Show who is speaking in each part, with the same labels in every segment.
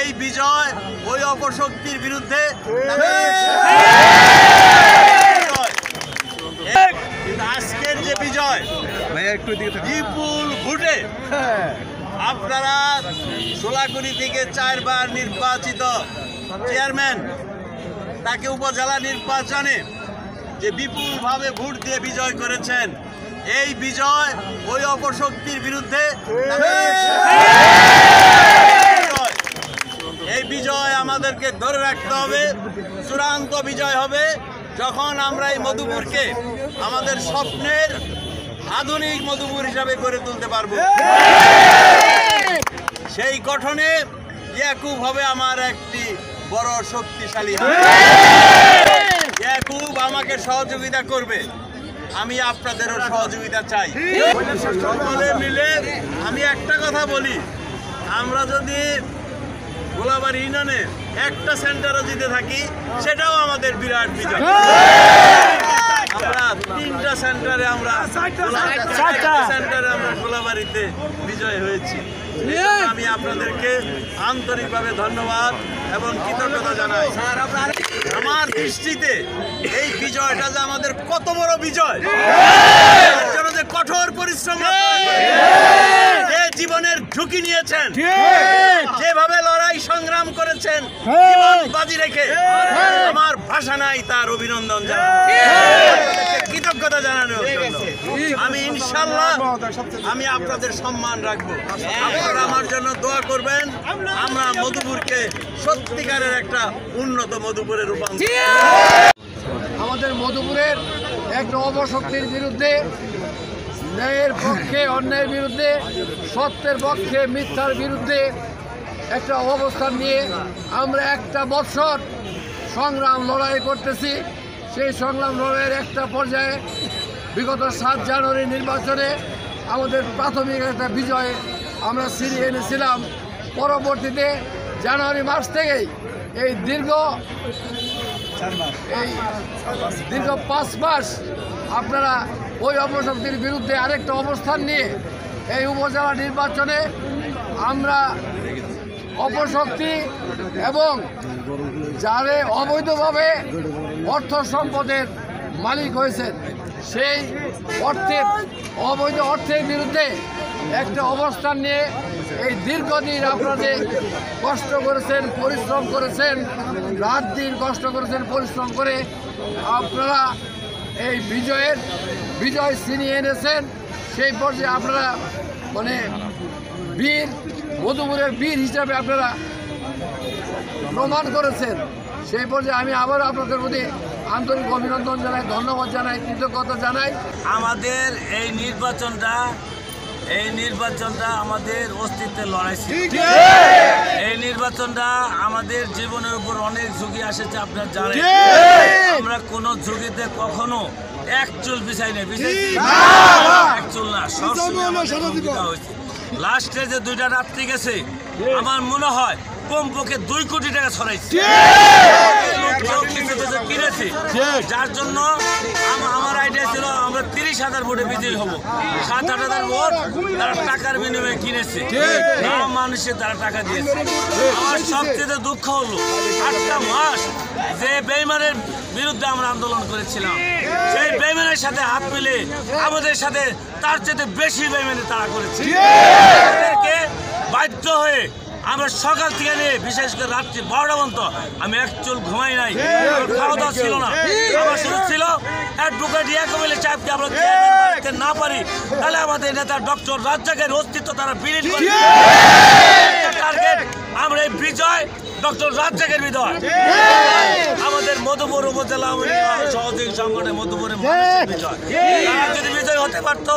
Speaker 1: এই বিজয় ওই অপশক্তির বিরুদ্ধে আজকের যে বিজয় বিপুল ভোটে আপনারা সোলাকুড়ি থেকে 4 বার নির্বাচিত চেয়ারম্যান তাকে উপজেলা নির্বাচনে যে বিপুলভাবে ভোট দিয়ে বিজয় করেছেন, এই বিজয় ওই অপশক্তির বিরুদ্ধে এই বিজয় আমাদেরকে ধরে রাখতে হবে। চূড়ান্ত বিজয় হবে যখন আমরা এই মধুপুরকে আমাদের স্বপ্নের আধুনিক মধুপুর হিসাবে গড়ে তুলতে পারবো। সেই গঠনে ইয়াকুব হবে আমার একটি বড় শক্তিশালী। ইয়াকুব আমাকে সহযোগিতা করবে, আমি আপনাদেরও সহযোগিতা চাই। সকলে মিলে আমি একটা কথা বলি, আমরা যদি গোলাবাড়ি ইউনিয়নে একটা সেন্টারও জিতে থাকি সেটাও আমাদের বিরাট বিজয়। আমরা 3টা সেন্টারে আমরা গোলাবাড়িতে বিজয় হয়েছি। আমি আপনাদেরকে আন্তরিকভাবে ধন্যবাদ এবং কৃতজ্ঞতা জানাই। আমার দৃষ্টিতে এই বিজয়টা যে আমাদের কত বড় বিজয়, জন্য যে কঠোর পরিশ্রম, যে জীবনের ঝুঁকি নিয়েছেন, যেভাবে লড়াই সংগ্রাম করেছেন জীবন বাজি রেখে, আমার ভাষা নাই তার অভিনন্দন জানাই, কৃতজ্ঞতা জানানোর জন্য। আমি ইনশাল্লাহ আমি আপনাদের সম্মান রাখবো, আপনারা আমার জন্য দোয়া করবেন, আমরা মধুপুরকে সত্যিকারের একটা উন্নত মধুপুরে রূপান্তর।
Speaker 2: আমাদের মধুপুরের একটা অপশক্তির বিরুদ্ধে, ন্যায়ের পক্ষে অন্যায়ের বিরুদ্ধে, সত্যের পক্ষে মিথ্যার বিরুদ্ধে একটা অবস্থান নিয়ে আমরা একটা বৎসর সংগ্রাম লড়াই করতেছি। সেই সংগ্রাম লড়াইয়ের একটা পর্যায়ে বিগত 7 জানুয়ারি নির্বাচনে আমাদের প্রাথমিক একটা বিজয় আমরা ছিনিয়ে এনেছিলাম। পরবর্তীতে জানুয়ারি মাস থেকেই এই দীর্ঘ 5 মাস আপনারা ওই অপশক্তির বিরুদ্ধে আরেকটা অবস্থান নিয়ে এই উপজেলা নির্বাচনে আমরা অপশক্তি এবং যারা অবৈধভাবে অর্থ সম্পদের মালিক হয়েছেন সেই অবৈধ অর্থের বিরুদ্ধে একটা অবস্থান নিয়ে এই দীর্ঘদিন আপনাদের কষ্ট করেছেন, পরিশ্রম করেছেন, রাত দিন কষ্ট করেছেন, পরিশ্রম করে আপনারা এই বিজয় ছিনিয়ে এনেছেন। সেই পর্যায়ে আপনারা বীর, মধুপুরের বীর হিসাবে আপনারা প্রমাণ করেছেন। সেই পর্যায়ে আমি আবারও আপনাদের প্রতি আন্তরিক অভিনন্দন জানাই, ধন্যবাদ জানাই, কৃতজ্ঞতা জানাই।
Speaker 3: আমাদের এই নির্বাচনটা আমাদের অস্তিত্বের লড়াই ছিল। এই নির্বাচনটা আমাদের জীবনের উপর অনেক ঝুঁকি আসেছে, আপনারা জানেন। আমরা কোনো ঝুঁকিতে কখনো এক চুল বিছাই নেই, এক চুল না, সবসময় হয়েছে। লাস্টে যে 2টা রাত্রি গেছে, আমার মনে হয় কমপক্ষে 2 কোটি টাকা ছড়াইছে, কিনেছে। যার জন্য আমার আইডিয়া ছিল আমরা 30,000 ভোটে বিজয়ী হব। 7-8 ভোট তারা টাকার বিনিময়ে কিনেছে, মানুষে তারা টাকা দিয়েছে। আমার সবচেয়ে দুঃখ হলো 8টা মাস যে বেইমানের বিরুদ্ধে আমরা আন্দোলন করেছিলাম, সেই বেইমানের সাথে হাত মিলে আমাদের সাথে তার চেয়ে বেশি বেইমানি তারা করেছে। তাদেরকে বাধ্য হয়ে আমরা সকাল থেকে নিয়ে বিশেষ করে রাত্রি 12টা পর্যন্ত আমি এক চুল ঘুমাই নাই, খাওয়া দাওয়া ছিল না। আমার শুরু ছিল অ্যাডভোকেট ইয়াকুব আলী সাহেবকে আমরা না পারি তাহলে আমাদের নেতা ডক্টর রাজ্জাকের অস্তিত্ব তারা বিলীন করে। টার্গেট আমরা এই বিজয় ডক্টর রাজ্জাকের বিজয়, আমাদের মধুপুর উপজেলা সহযোগী সংগঠনে মধুপুরের বিজয়। তারা যদি বিজয় হতে পারত,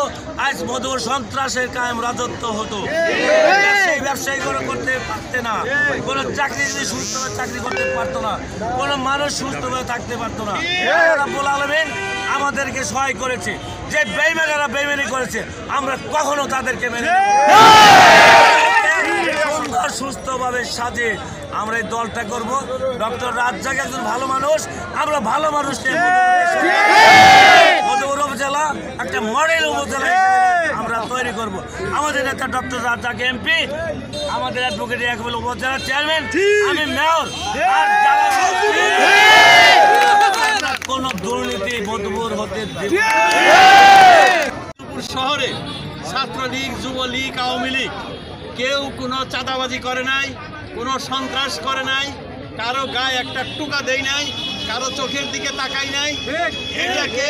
Speaker 3: আজ মধুপুর সন্ত্রাসের কায়েম রাজত্ব হতো। ব্যবসায়ী করতে পারতে না, কোনো চাকরিজীবী সুস্থভাবে চাকরি করতে পারতো না, কোনো মানুষ সুস্থভাবে থাকতে পারতো না। রাব্বুল আলামিন আমাদেরকে সহায় করেছে। যে বেঈমানেরা বেঈমানি করেছে আমরা কখনো তাদেরকে মেনে সুন্দর সুস্থভাবে সাজে আমরা এই দলটা করব। ডক্টর রাজ্জাক একজন ভালো মানুষ, আমরা ভালো মানুষ মধুপুর উপজেলা একটা মডেল উপজেলা আমরা তৈরি করব। আমাদের নেতা ডক্টর রাজ্জাক এমপি আমাদের অ্যাডভোকেট ইয়াকুবুল উপজেলার চেয়ারম্যান, আমি মেয়র, আর যারা কোন দুর্নীতি মধুপুর হতে দেব না।
Speaker 1: মধুপুর শহরে ছাত্রলীগ, যুবলীগ, আওয়ামী লীগ কেউ কোনো চাঁদাবাজি করে নাই, কোনো সন্ত্রাস করে নাই, কারো গায়ে একটা টুকা দেয় নাই, কারো চোখের দিকে তাকাই নাই। এটাকে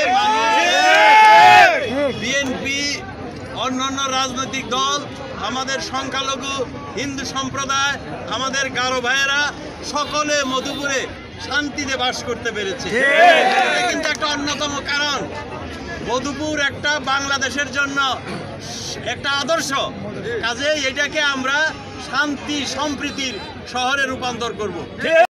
Speaker 1: বিএনপি, অন্যান্য রাজনৈতিক দল, আমাদের সংখ্যালঘু হিন্দু সম্প্রদায়, আমাদের গারো ভাইয়েরা সকলে মধুপুরে শান্তিতে বাস করতে পেরেছে। এটা কিন্তু একটা অন্যতম কারণ। মধুপুর একটা বাংলাদেশের জন্য একটা আদর্শ, কাজেই এটাকে আমরা শান্তি সম্প্রীতির শহরে রূপান্তর করব।